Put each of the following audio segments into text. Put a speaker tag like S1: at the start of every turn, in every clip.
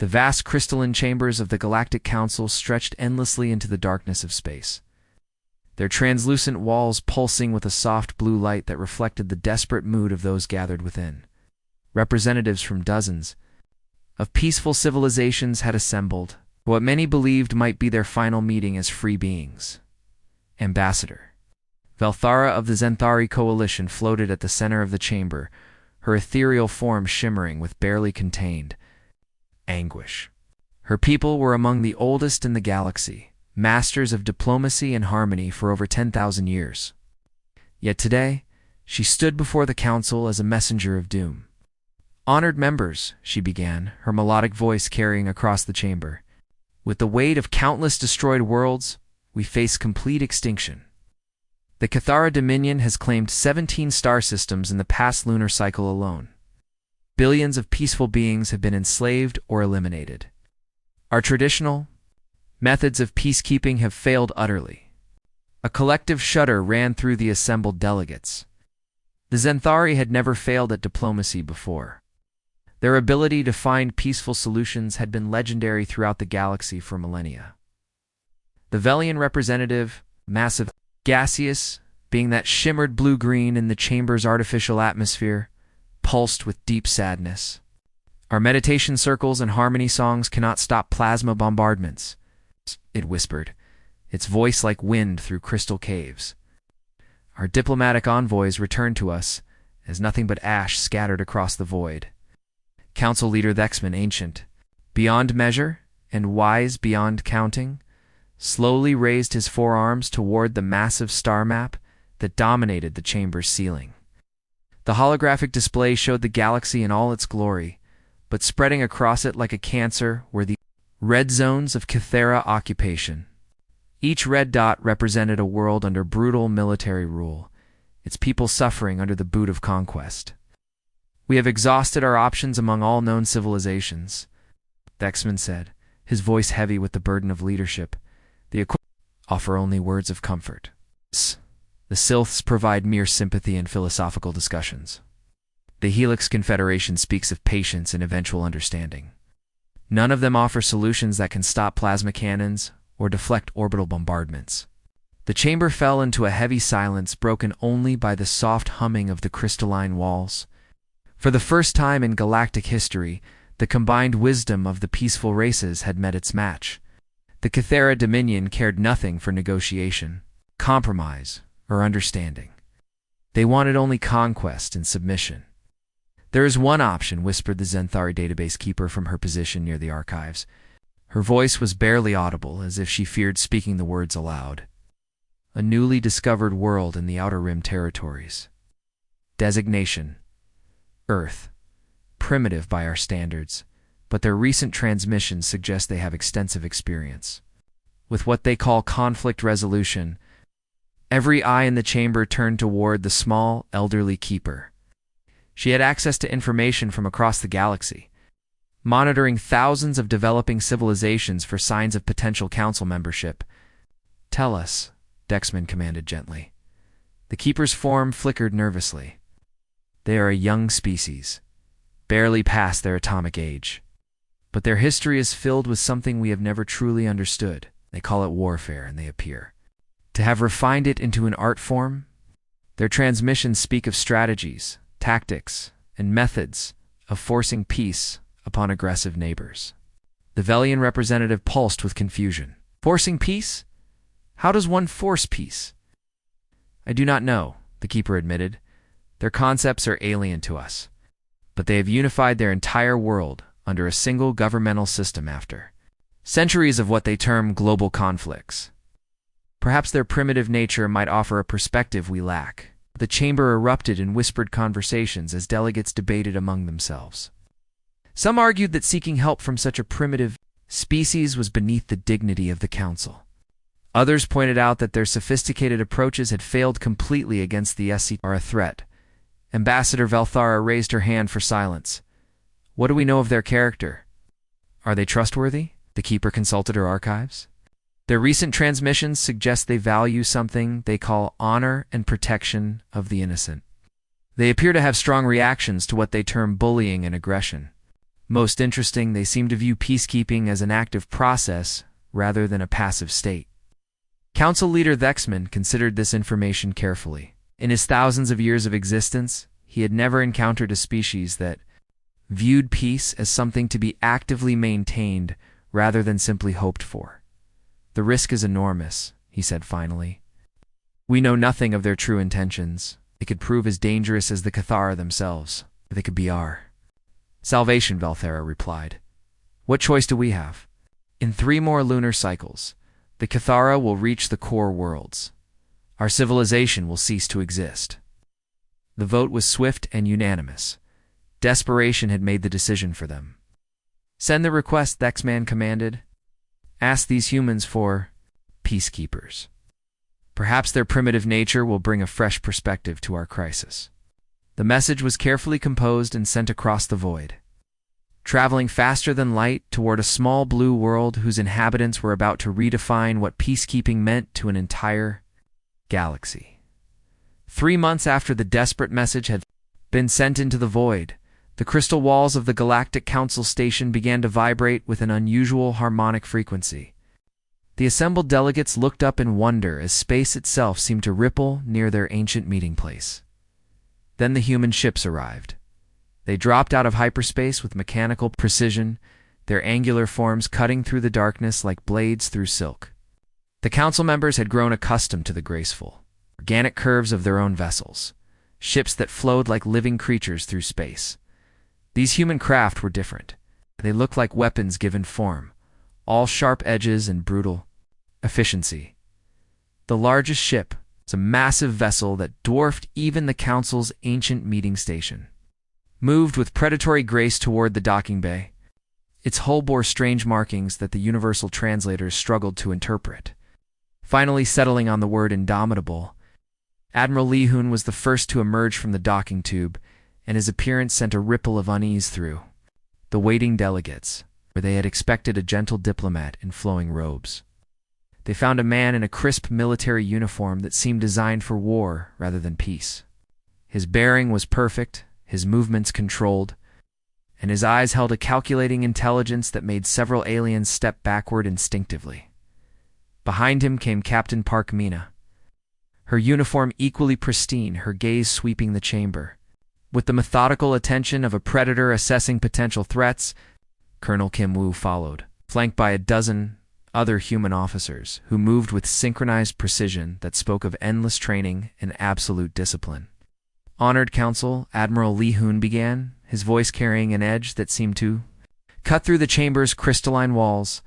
S1: The vast crystalline chambers of the Galactic Council stretched endlessly into the darkness of space, their translucent walls pulsing with a soft blue light that reflected the desperate mood of those gathered within. Representatives from dozens of peaceful civilizations had assembled, what many believed might be their final meeting as free beings. Ambassador Valthara of the Zenthari coalition floated at the center of the chamber, her ethereal form shimmering with barely contained anguish. Her people were among the oldest in the galaxy, masters of diplomacy and harmony for over 10,000 years. Yet today, she stood before the council as a messenger of doom. "Honored members," she began, her melodic voice carrying across the chamber, "with the weight of countless destroyed worlds, we face complete extinction. The Cathara Dominion has claimed 17 star systems in the past lunar cycle alone. Billions of peaceful beings have been enslaved or eliminated. Our traditional methods of peacekeeping have failed utterly." A collective shudder ran through the assembled delegates. The Zenthari had never failed at diplomacy before. Their ability to find peaceful solutions had been legendary throughout the galaxy for millennia. The Velian representative, massive, gaseous, being that shimmered blue-green in the chamber's artificial atmosphere, pulsed with deep sadness. "Our meditation circles and harmony songs cannot stop plasma bombardments," it whispered, its voice like wind through crystal caves. "Our diplomatic envoys returned to us as nothing but ash scattered across the void." Council leader Thexman, ancient beyond measure and wise beyond counting, slowly raised his forearms toward the massive star map that dominated the chamber's ceiling. The holographic display showed the galaxy in all its glory, but spreading across it like a cancer were the red zones of Cathara occupation. Each red dot represented a world under brutal military rule, its people suffering under the boot of conquest. "We have exhausted our options among all known civilizations," Thexman said, his voice heavy with the burden of leadership. "The offer only words of comfort. The Sylphs provide mere sympathy and philosophical discussions. The Helix Confederation speaks of patience and eventual understanding. None of them offer solutions that can stop plasma cannons or deflect orbital bombardments." The chamber fell into a heavy silence broken only by the soft humming of the crystalline walls. For the first time in galactic history, the combined wisdom of the peaceful races had met its match. The Cathara Dominion cared nothing for negotiation, compromise, or understanding. They wanted only conquest and submission. "There is one option," whispered the Zenthari database keeper from her position near the archives. Her voice was barely audible, as if she feared speaking the words aloud. "A newly discovered world in the Outer Rim territories. Designation: Earth. Primitive by our standards, but their recent transmissions suggest they have extensive experience with what they call conflict resolution." Every eye in the chamber turned toward the small, elderly keeper. She had access to information from across the galaxy, monitoring thousands of developing civilizations for signs of potential council membership. "Tell us," Dexman commanded gently. The keeper's form flickered nervously. "They are a young species, barely past their atomic age. But their history is filled with something we have never truly understood. They call it warfare, and they appear to have refined it into an art form. Their transmissions speak of strategies, tactics, and methods of forcing peace upon aggressive neighbors." The Velian representative pulsed with confusion. "Forcing peace? How does one force peace?" "I do not know," the keeper admitted. "Their concepts are alien to us, but they have unified their entire world under a single governmental system after centuries of what they term global conflicts. Perhaps their primitive nature might offer a perspective we lack." The chamber erupted in whispered conversations as delegates debated among themselves. Some argued that seeking help from such a primitive species was beneath the dignity of the council. Others pointed out that their sophisticated approaches had failed completely against the SC are a threat. Ambassador Valthara raised her hand for silence. "What do we know of their character? Are they trustworthy?" The keeper consulted her archives. "Their recent transmissions suggest they value something they call honor and protection of the innocent. They appear to have strong reactions to what they term bullying and aggression. Most interesting, they seem to view peacekeeping as an active process rather than a passive state. Council leader Thexman considered this information carefully. In his thousands of years of existence, he had never encountered a species that viewed peace as something to be actively maintained rather than simply hoped for. The risk is enormous, he said finally. We know nothing of their true intentions. They could prove as dangerous as the Cathara themselves. They could be our salvation, Valthera replied. What choice do we have? In 3 more lunar cycles, the Cathara will reach the core worlds. Our civilization will cease to exist. The vote was swift and unanimous. Desperation had made the decision for them. Send the request, Thexman commanded. Ask these humans for peacekeepers. Perhaps their primitive nature will bring a fresh perspective to our crisis. The message was carefully composed and sent across the void, traveling faster than light toward a small blue world whose inhabitants were about to redefine what peacekeeping meant to an entire galaxy. 3 months after the desperate message had been sent into the void, the crystal walls of the Galactic Council station began to vibrate with an unusual harmonic frequency. The assembled delegates looked up in wonder as space itself seemed to ripple near their ancient meeting place. Then the human ships arrived. They dropped out of hyperspace with mechanical precision, their angular forms cutting through the darkness like blades through silk. The council members had grown accustomed to the graceful, organic curves of their own vessels, ships that flowed like living creatures through space. These human craft were different. They looked like weapons given form, all sharp edges and brutal efficiency. The largest ship was a massive vessel that dwarfed even the council's ancient meeting station. Moved with predatory grace toward the docking bay, its hull bore strange markings that the universal translators struggled to interpret. Finally settling on the word indomitable, Admiral Lihun was the first to emerge from the docking tube, and his appearance sent a ripple of unease through the waiting delegates, where they had expected a gentle diplomat in flowing robes. They found a man in a crisp military uniform that seemed designed for war rather than peace. His bearing was perfect, his movements controlled, and his eyes held a calculating intelligence that made several aliens step backward instinctively. Behind him came Captain Park Mina, her uniform equally pristine, her gaze sweeping the chamber. With the methodical attention of a predator assessing potential threats, Colonel Kim Woo followed, flanked by a dozen other human officers who moved with synchronized precision that spoke of endless training and absolute discipline. Honored Council, Admiral Lihun began, his voice carrying an edge that seemed to cut through the chamber's crystalline walls.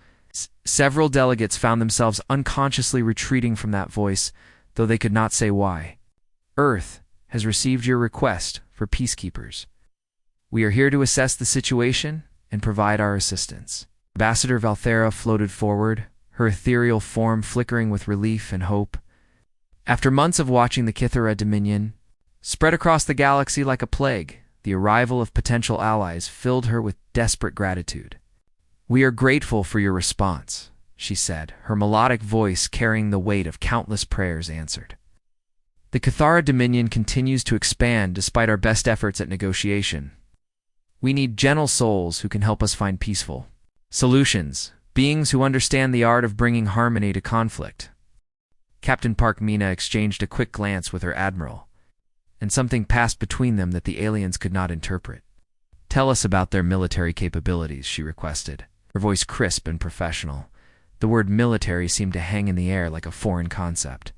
S1: Several delegates found themselves unconsciously retreating from that voice, though they could not say why. Earth has received your request for peacekeepers. We are here to assess the situation and provide our assistance. Ambassador Valthera floated forward, her ethereal form flickering with relief and hope. After months of watching the Kithara Dominion spread across the galaxy like a plague, the arrival of potential allies filled her with desperate gratitude. We are grateful for your response, she said, her melodic voice carrying the weight of countless prayers answered. The Kithara Dominion continues to expand despite our best efforts at negotiation. We need gentle souls who can help us find peaceful solutions, beings who understand the art of bringing harmony to conflict. Captain Park Mina exchanged a quick glance with her admiral, and something passed between them that the aliens could not interpret. Tell us about their military capabilities, she requested, her voice crisp and professional. The word military seemed to hang in the air like a foreign concept.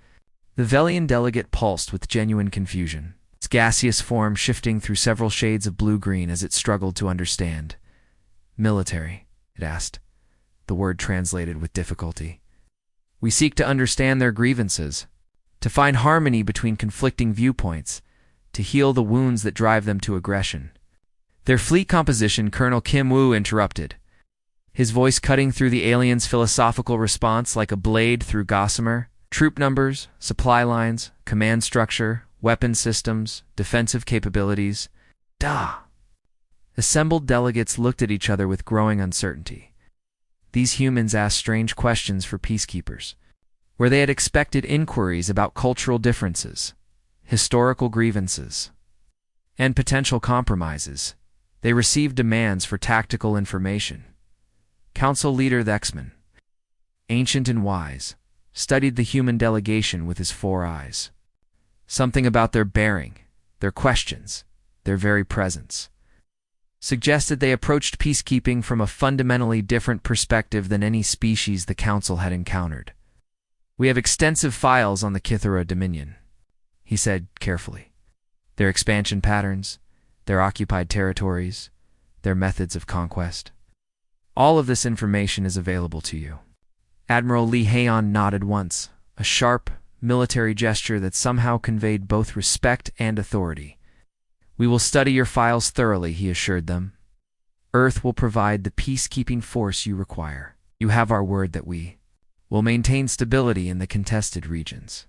S1: The Velian delegate pulsed with genuine confusion, its gaseous form shifting through several shades of blue-green as it struggled to understand. Military, it asked, the word translated with difficulty. We seek to understand their grievances, to find harmony between conflicting viewpoints, to heal the wounds that drive them to aggression. Their fleet composition, Colonel Kim Woo interrupted, his voice cutting through the aliens' philosophical response like a blade through gossamer. Troop numbers, supply lines, command structure, weapon systems, defensive capabilities. Assembled delegates looked at each other with growing uncertainty. These humans asked strange questions for peacekeepers, where they had expected inquiries about cultural differences, historical grievances, and potential compromises. They received demands for tactical information. Council leader Thexman, ancient and wise, studied the human delegation with his 4 eyes. Something about their bearing, their questions, their very presence suggested they approached peacekeeping from a fundamentally different perspective than any species the Council had encountered. "We have extensive files on the Kithara Dominion," he said carefully. "Their expansion patterns, their occupied territories, their methods of conquest. All of this information is available to you." Admiral Lee Haon nodded once, a sharp, military gesture that somehow conveyed both respect and authority. "We will study your files thoroughly," he assured them. "Earth will provide the peacekeeping force you require. You have our word that we will maintain stability in the contested regions."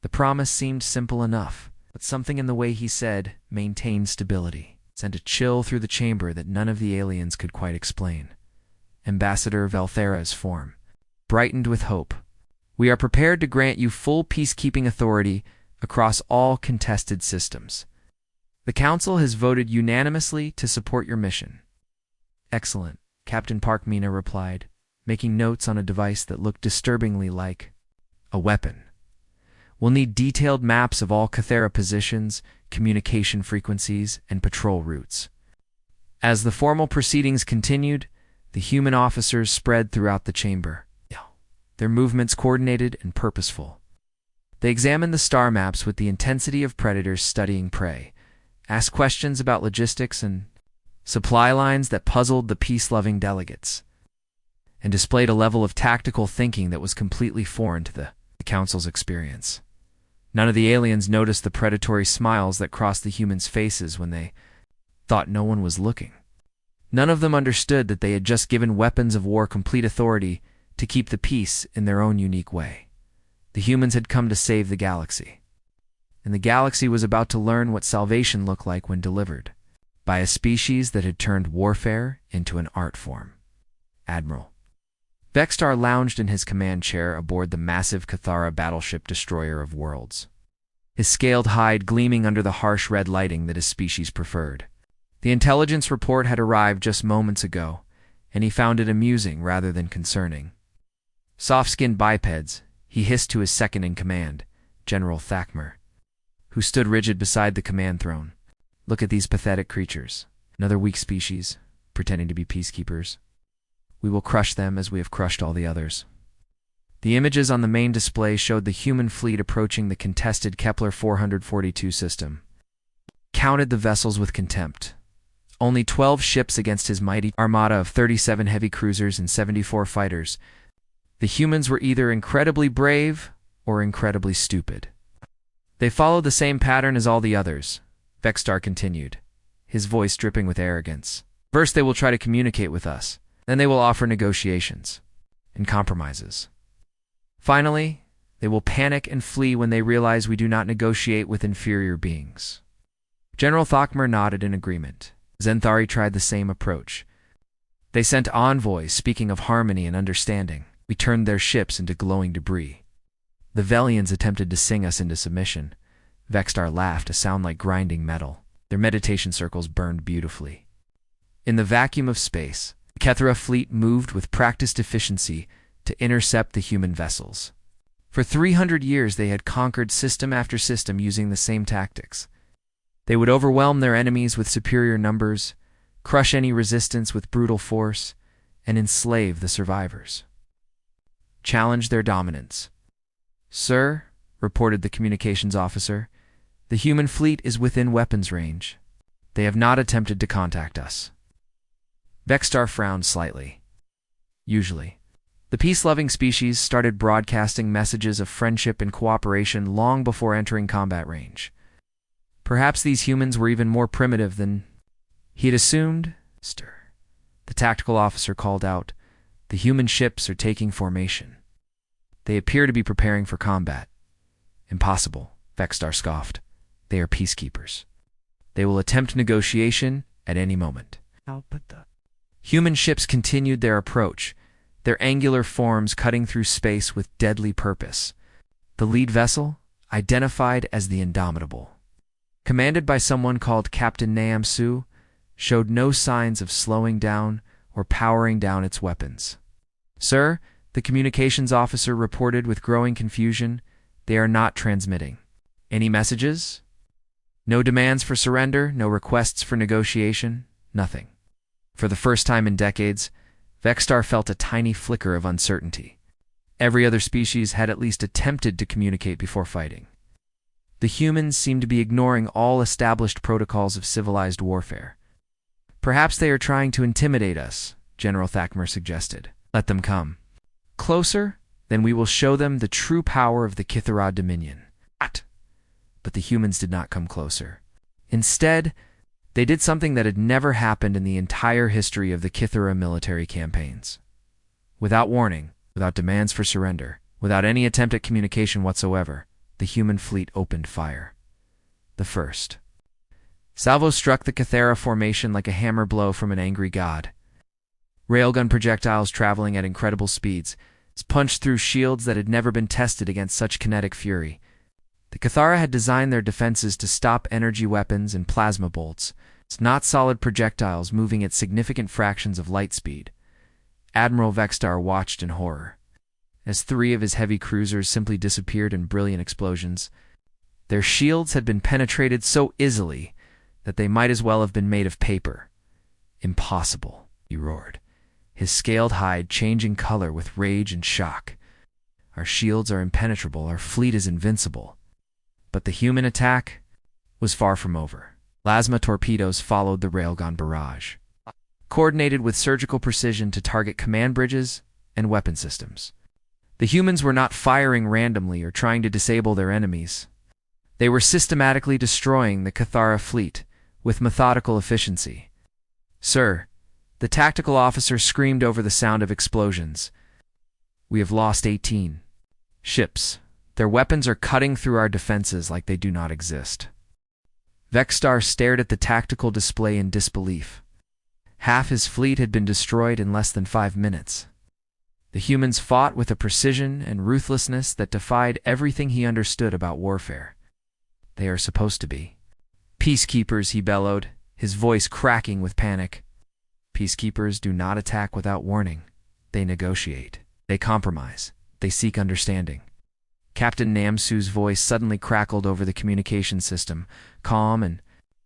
S1: The promise seemed simple enough, but something in the way he said, "maintain stability," sent a chill through the chamber that none of the aliens could quite explain. Ambassador Valthera's form brightened with hope. "We are prepared to grant you full peacekeeping authority across all contested systems. The Council has voted unanimously to support your mission." "Excellent," Captain Park Mina replied, making notes on a device that looked disturbingly like a weapon. "We'll need detailed maps of all Kithara positions, communication frequencies, and patrol routes." As the formal proceedings continued, the human officers spread throughout the chamber, their movements coordinated and purposeful. They examined the star maps with the intensity of predators studying prey, asked questions about logistics and supply lines that puzzled the peace-loving delegates, and displayed a level of tactical thinking that was completely foreign to the Council's experience. None of the aliens noticed the predatory smiles that crossed the humans' faces when they thought no one was looking. None of them understood that they had just given weapons of war complete authority to keep the peace in their own unique way. The humans had come to save the galaxy, and the galaxy was about to learn what salvation looked like when delivered by a species that had turned warfare into an art form. Admiral Vextar lounged in his command chair aboard the massive Kithara battleship destroyer of worlds, his scaled hide gleaming under the harsh red lighting that his species preferred. The intelligence report had arrived just moments ago, and he found it amusing rather than concerning. "Soft-skinned bipeds," he hissed to his second-in-command, General Thakmer, who stood rigid beside the command throne. "Look at these pathetic creatures. Another weak species, pretending to be peacekeepers. We will crush them as we have crushed all the others." The images on the main display showed the human fleet approaching the contested Kepler 442 system. Counted the vessels with contempt. Only 12 ships against his mighty armada of 37 heavy cruisers and 74 fighters. The humans were either incredibly brave or incredibly stupid. "They followed the same pattern as all the others," Vextar continued, his voice dripping with arrogance. "First they will try to communicate with us, then they will offer negotiations and compromises. Finally, they will panic and flee when they realize we do not negotiate with inferior beings." General Thakmer nodded in agreement. Zenthari tried the same approach. "They sent envoys speaking of harmony and understanding. We turned their ships into glowing debris. The Velians attempted to sing us into submission." Vextar laughed, a sound like grinding metal. Their meditation circles burned beautifully. In the vacuum of space, the Kethera fleet moved with practiced efficiency to intercept the human vessels. For 300 years they had conquered system after system using the same tactics. They would overwhelm their enemies with superior numbers, crush any resistance with brutal force, and enslave the survivors. Challenge their dominance. "Sir," reported the communications officer, "the human fleet is within weapons range. They have not attempted to contact us." Vextar frowned slightly. Usually, the peace-loving species started broadcasting messages of friendship and cooperation long before entering combat range. Perhaps these humans were even more primitive than he had assumed. "Stir." The tactical officer called out, "The human ships are taking formation. They appear to be preparing for combat." "Impossible," Vextar scoffed. "They are peacekeepers. They will attempt negotiation at any moment." Human ships continued their approach, their angular forms cutting through space with deadly purpose. The lead vessel, identified as the Indomitable, commanded by someone called Captain Naam Su, showed no signs of slowing down or powering down its weapons. "Sir," the communications officer reported with growing confusion, "they are not transmitting. Any messages? No demands for surrender, no requests for negotiation, nothing." For the first time in decades, Vexstar felt a tiny flicker of uncertainty. Every other species had at least attempted to communicate before fighting. The humans seemed to be ignoring all established protocols of civilized warfare. "Perhaps they are trying to intimidate us," General Thakmer suggested. "Let them come. Closer, then we will show them the true power of the Kithara Dominion." But the humans did not come closer. Instead, they did something that had never happened in the entire history of the Kithara military campaigns. Without warning, without demands for surrender, without any attempt at communication whatsoever, the human fleet opened fire. The first salvo struck the Kithara formation like a hammer blow from an angry god. Railgun projectiles traveling at incredible speeds punched through shields that had never been tested against such kinetic fury. The Kithara had designed their defenses to stop energy weapons and plasma bolts, not solid projectiles moving at significant fractions of light speed. Admiral Vexstar watched in horror as 3 of his heavy cruisers simply disappeared in brilliant explosions. Their shields had been penetrated so easily that they might as well have been made of paper. "Impossible," he roared, his scaled hide changing color with rage and shock. "Our shields are impenetrable, our fleet is invincible." But the human attack was far from over. Plasma torpedoes followed the railgun barrage, coordinated with surgical precision to target command bridges and weapon systems. The humans were not firing randomly or trying to disable their enemies. They were systematically destroying the Kithara fleet with methodical efficiency. "Sir," the tactical officer screamed over the sound of explosions, "we have lost 18 ships. Their weapons are cutting through our defenses like they do not exist." Vexstar stared at the tactical display in disbelief. Half his fleet had been destroyed in less than 5 minutes. The humans fought with a precision and ruthlessness that defied everything he understood about warfare. "They are supposed to be peacekeepers," he bellowed, his voice cracking with panic. "Peacekeepers do not attack without warning. They negotiate. They compromise. They seek understanding." Captain Namsu's voice suddenly crackled over the communication system, calm and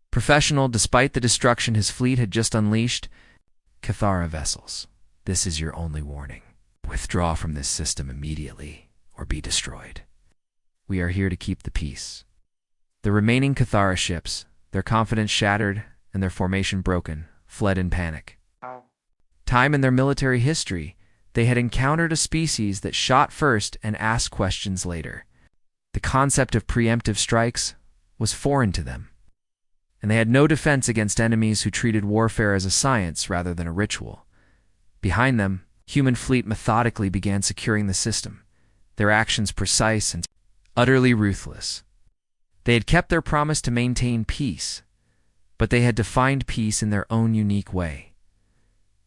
S1: professional despite the destruction his fleet had just unleashed. "Kithara vessels, this is your only warning. Withdraw from this system immediately, or be destroyed. We are here to keep the peace." The remaining Kithara ships, their confidence shattered and their formation broken, fled in panic. Time in their military history, they had encountered a species that shot first and asked questions later. The concept of preemptive strikes was foreign to them, and they had no defense against enemies who treated warfare as a science rather than a ritual. Behind them, human fleet methodically began securing the system, their actions precise and utterly ruthless. They had kept their promise to maintain peace, but they had defined peace in their own unique way.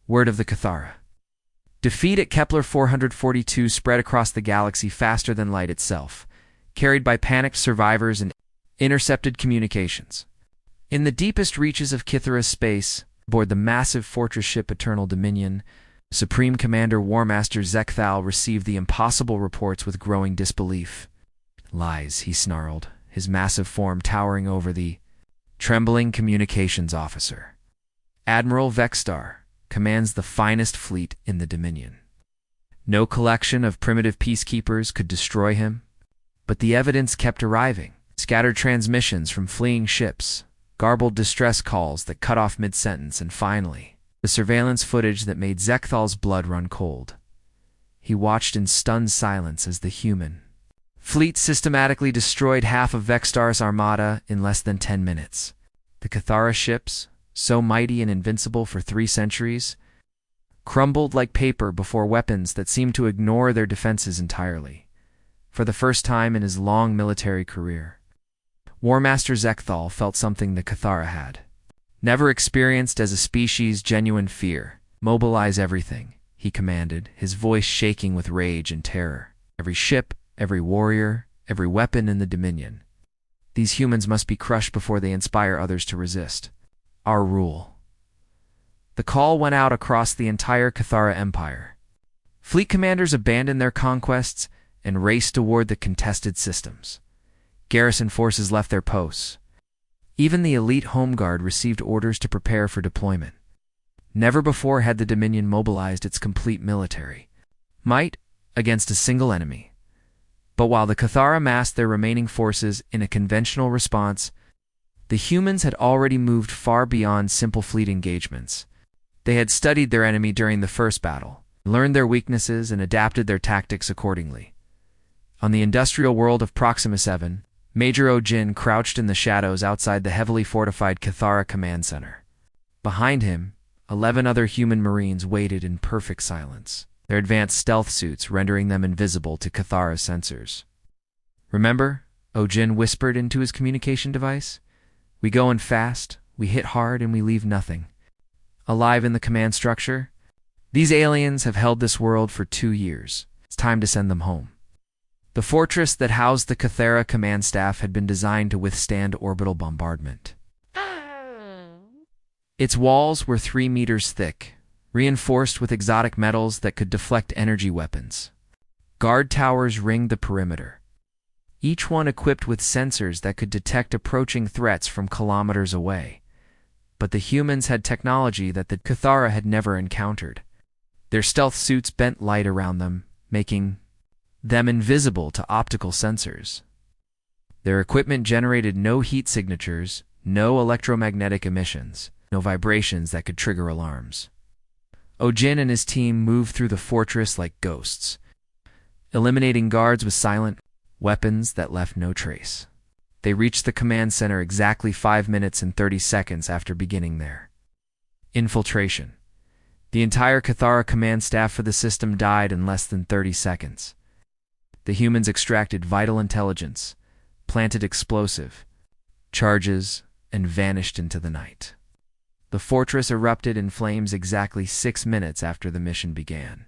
S1: Word of the Kithara. Defeat at Kepler 442 spread across the galaxy faster than light itself, carried by panicked survivors and intercepted communications. In the deepest reaches of Kithara's space, aboard the massive fortress ship Eternal Dominion, Supreme Commander Warmaster Zekthal received the impossible reports with growing disbelief. "Lies," he snarled, his massive form towering over the trembling communications officer. "Admiral Vexstar commands the finest fleet in the Dominion. No collection of primitive peacekeepers could destroy him." But the evidence kept arriving. Scattered transmissions from fleeing ships, garbled distress calls that cut off mid-sentence, and finally, the surveillance footage that made Zekthal's blood run cold. He watched in stunned silence as the human fleet systematically destroyed half of Vexstar's armada in less than 10 minutes. The Kithara ships, so mighty and invincible for 3 centuries, crumbled like paper before weapons that seemed to ignore their defenses entirely. For the first time in his long military career, Warmaster Zekthal felt something the Kithara had never experienced as a species: genuine fear. "Mobilize everything," he commanded, his voice shaking with rage and terror. "Every ship, every warrior, every weapon in the Dominion. These humans must be crushed before they inspire others to resist. Our rule The call went out across the entire Cathara Empire. Fleet commanders abandoned their conquests and raced toward the contested systems. Garrison forces left their posts. Even the elite Home Guard received orders to prepare for deployment. Never before had the Dominion mobilized its complete military might against a single enemy. But while the Cathara massed their remaining forces in a conventional response, the humans had already moved far beyond simple fleet engagements. They had studied their enemy during the first battle, learned their weaknesses, and adapted their tactics accordingly. On the industrial world of Proxima 7, Major Ojin crouched in the shadows outside the heavily fortified Cathara Command Center. Behind him, 11 other human Marines waited in perfect silence, their advanced stealth suits rendering them invisible to Cathara's sensors. "Remember?" Ojin whispered into his communication device. "We go in fast, we hit hard, and we leave nothing alive in the command structure. These aliens have held this world for 2 years. It's time to send them home." The fortress that housed the Cathara command staff had been designed to withstand orbital bombardment. Its walls were 3 meters thick, reinforced with exotic metals that could deflect energy weapons. Guard towers ringed the perimeter, each one equipped with sensors that could detect approaching threats from kilometers away. But the humans had technology that the Cathara had never encountered. Their stealth suits bent light around them, making them invisible to optical sensors. Their equipment generated no heat signatures, no electromagnetic emissions, no vibrations that could trigger alarms. Ojin and his team moved through the fortress like ghosts, eliminating guards with silent weapons that left no trace. They reached the command center exactly 5 minutes and 30 seconds after beginning their infiltration. The entire Cathara command staff for the system died in less than 30 seconds. The humans extracted vital intelligence, planted explosive charges, and vanished into the night. The fortress erupted in flames exactly 6 minutes after the mission began.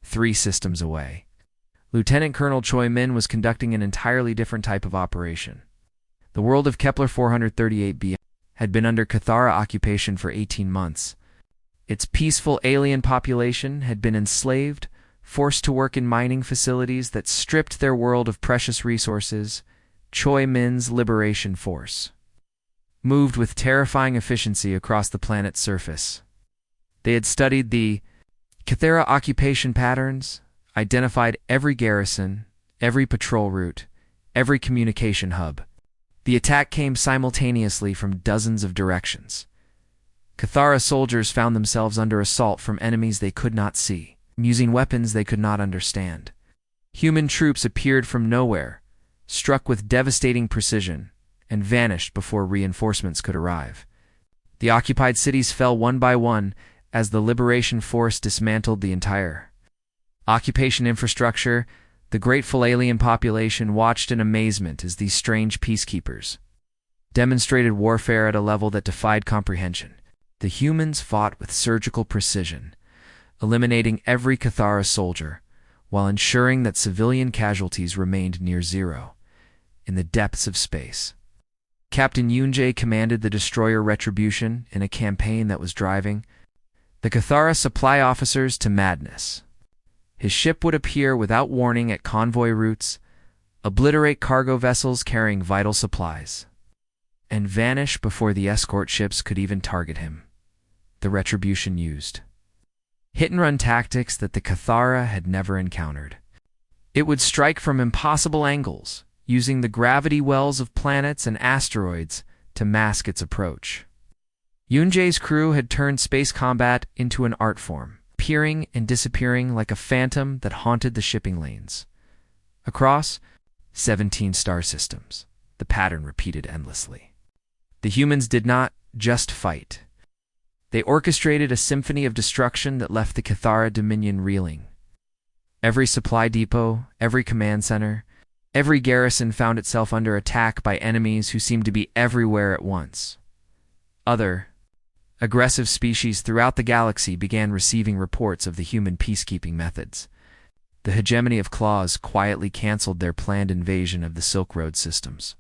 S1: 3 systems away, Lieutenant Colonel Choi Min was conducting an entirely different type of operation. The world of Kepler 438b had been under Cathara occupation for 18 months. Its peaceful alien population had been enslaved, forced to work in mining facilities that stripped their world of precious resources. Choi Min's liberation force moved with terrifying efficiency across the planet's surface. They had studied the Cathara occupation patterns, identified every garrison, every patrol route, every communication hub. The attack came simultaneously from dozens of directions. Cathara soldiers found themselves under assault from enemies they could not see, using weapons they could not understand. Human troops appeared from nowhere, struck with devastating precision, and vanished before reinforcements could arrive. The occupied cities fell one by one as the Liberation Force dismantled the entire occupation infrastructure. The grateful alien population watched in amazement as these strange peacekeepers demonstrated warfare at a level that defied comprehension. The humans fought with surgical precision, eliminating every Cathara soldier, while ensuring that civilian casualties remained near zero. In the depths of space, Captain Yoonjae commanded the destroyer Retribution in a campaign that was driving the Cathara supply officers to madness. His ship would appear without warning at convoy routes, obliterate cargo vessels carrying vital supplies, and vanish before the escort ships could even target him. The Retribution used hit-and-run tactics that the Cathara had never encountered. It would strike from impossible angles, using the gravity wells of planets and asteroids to mask its approach. Yoonjae's crew had turned space combat into an art form, appearing and disappearing like a phantom that haunted the shipping lanes. Across 17 star systems, the pattern repeated endlessly. The humans did not just fight. They orchestrated a symphony of destruction that left the Cathara Dominion reeling. Every supply depot, every command center, every garrison found itself under attack by enemies who seemed to be everywhere at once. Other aggressive species throughout the galaxy began receiving reports of the human peacekeeping methods. The hegemony of claws quietly canceled their planned invasion of the Silk Road systems.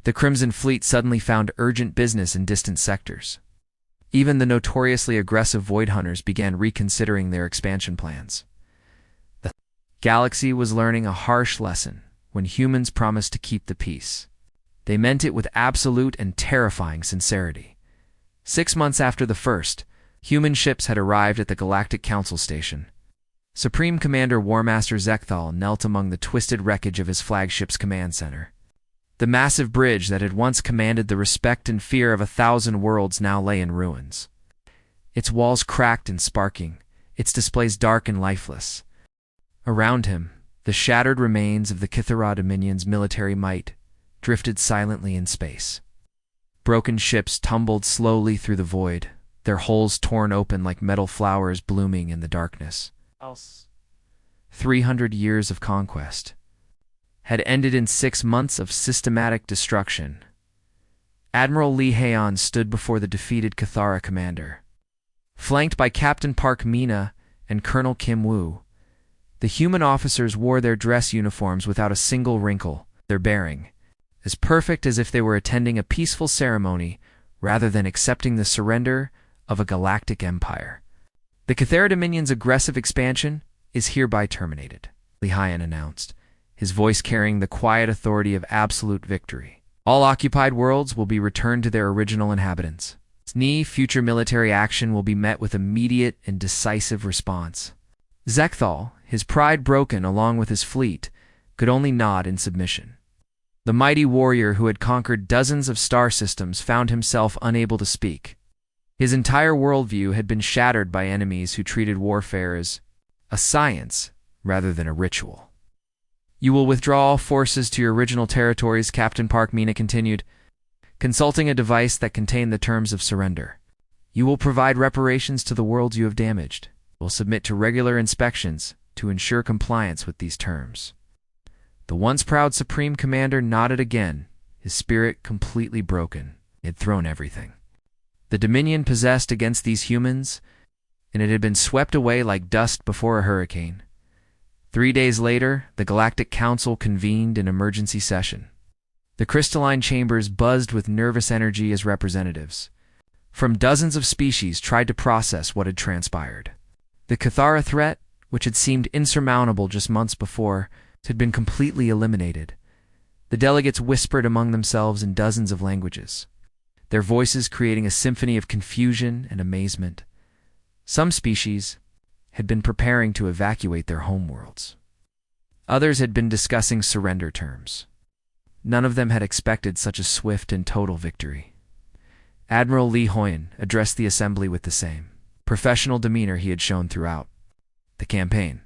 S1: The Crimson Fleet suddenly found urgent business in distant sectors. Even the notoriously aggressive Void Hunters began reconsidering their expansion plans. The galaxy was learning a harsh lesson when humans promised to keep the peace. They meant it with absolute and terrifying sincerity. 6 months after the first, human ships had arrived at the Galactic Council station. Supreme Commander Warmaster Zekthal knelt among the twisted wreckage of his flagship's command center. The massive bridge that had once commanded the respect and fear of 1,000 worlds now lay in ruins. Its walls cracked and sparking, its displays dark and lifeless. Around him, the shattered remains of the Kithara Dominion's military might drifted silently in space. Broken ships tumbled slowly through the void, their hulls torn open like metal flowers blooming in the darkness. 300 years of conquest had ended in 6 months of systematic destruction. Admiral Lee Haon stood before the defeated Kithara commander. Flanked by Captain Park Mina and Colonel Kim Woo, the human officers wore their dress uniforms without a single wrinkle, their bearing as perfect as if they were attending a peaceful ceremony rather than accepting the surrender of a galactic empire. The Kithara Dominion's aggressive expansion is hereby terminated, Lee Haon announced, his voice carrying the quiet authority of absolute victory. All occupied worlds will be returned to their original inhabitants. Any future military action will be met with immediate and decisive response. Zekthal, his pride broken along with his fleet, could only nod in submission. The mighty warrior who had conquered dozens of star systems found himself unable to speak. His entire worldview had been shattered by enemies who treated warfare as a science rather than a ritual. You will withdraw all forces to your original territories, Captain Park Mina continued, consulting a device that contained the terms of surrender. You will provide reparations to the worlds you have damaged. You will submit to regular inspections to ensure compliance with these terms. The once proud Supreme Commander nodded again, his spirit completely broken. He had thrown everything the Dominion possessed against these humans, and it had been swept away like dust before a hurricane. 3 days later, the Galactic Council convened an emergency session. The crystalline chambers buzzed with nervous energy as representatives from dozens of species tried to process what had transpired. The Kithara threat, which had seemed insurmountable just months before, had been completely eliminated. The delegates whispered among themselves in dozens of languages, their voices creating a symphony of confusion and amazement. Some species had been preparing to evacuate their homeworlds. Others had been discussing surrender terms. None of them had expected such a swift and total victory. Admiral Lee Haon addressed the assembly with the same professional demeanor he had shown throughout the campaign.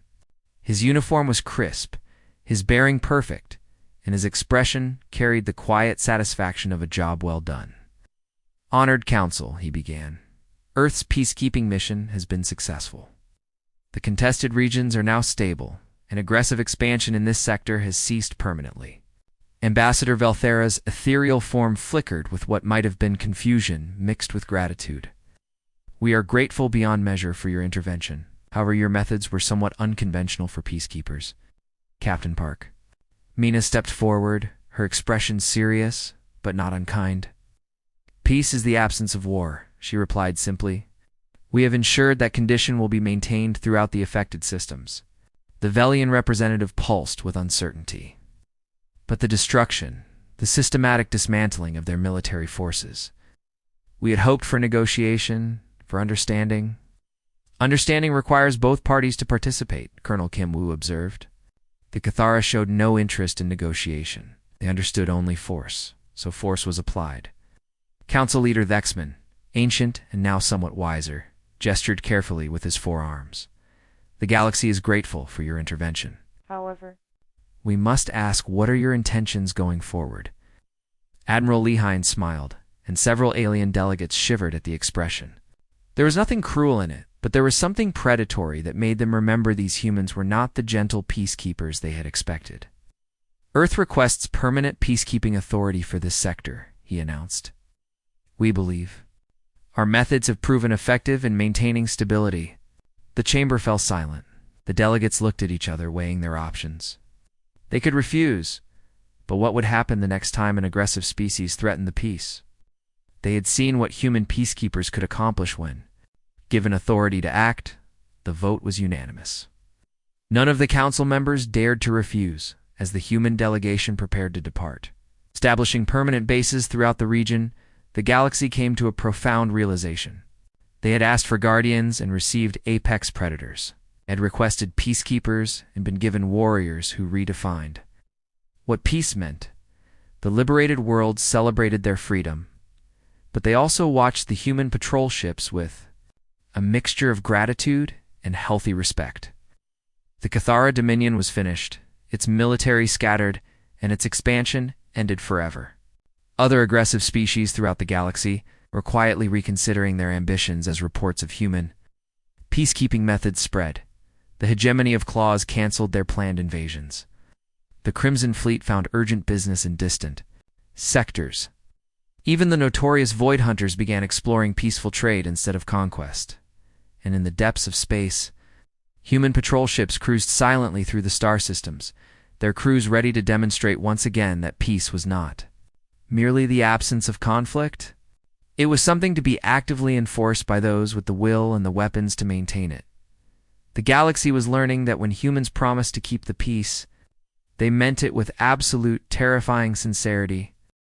S1: His uniform was crisp, his bearing perfect, and his expression carried the quiet satisfaction of a job well done. Honored Council, he began. Earth's peacekeeping mission has been successful. The contested regions are now stable, and aggressive expansion in this sector has ceased permanently. Ambassador Velthera's ethereal form flickered with what might have been confusion mixed with gratitude. We are grateful beyond measure for your intervention. However, your methods were somewhat unconventional for peacekeepers. Captain Park. Mina stepped forward, her expression serious, but not unkind. Peace is the absence of war, she replied simply. We have ensured that condition will be maintained throughout the affected systems. The Velian representative pulsed with uncertainty. But the destruction, the systematic dismantling of their military forces. We had hoped for negotiation, for understanding. Understanding requires both parties to participate, Colonel Kim Woo observed. The Kithara showed no interest in negotiation. They understood only force, so force was applied. Council Leader Thexman, ancient and now somewhat wiser, gestured carefully with his forearms. The galaxy is grateful for your intervention.
S2: However,
S1: we must ask, what are your intentions going forward? Admiral Lee Haon smiled, and several alien delegates shivered at the expression. There was nothing cruel in it, but there was something predatory that made them remember these humans were not the gentle peacekeepers they had expected. Earth requests permanent peacekeeping authority for this sector, he announced. We believe our methods have proven effective in maintaining stability. The chamber fell silent. The delegates looked at each other, weighing their options. They could refuse, but what would happen the next time an aggressive species threatened the peace? They had seen what human peacekeepers could accomplish when, given authority to act. The vote was unanimous. None of the council members dared to refuse, as the human delegation prepared to depart. Establishing permanent bases throughout the region, the galaxy came to a profound realization. They had asked for guardians and received apex predators, had requested peacekeepers and been given warriors who redefined what peace meant. The liberated world celebrated their freedom, but they also watched the human patrol ships with a mixture of gratitude and healthy respect. The Cathara Dominion was finished, its military scattered, and its expansion ended forever. Other aggressive species throughout the galaxy were quietly reconsidering their ambitions as reports of human peacekeeping methods spread. The hegemony of claws canceled their planned invasions. The Crimson Fleet found urgent business in distant sectors. Even the notorious Void Hunters began exploring peaceful trade instead of conquest. And in the depths of space, human patrol ships cruised silently through the star systems, their crews ready to demonstrate once again that peace was not merely the absence of conflict. It was something to be actively enforced by those with the will and the weapons to maintain it. The galaxy was learning that when humans promised to keep the peace, they meant it with absolute, terrifying sincerity.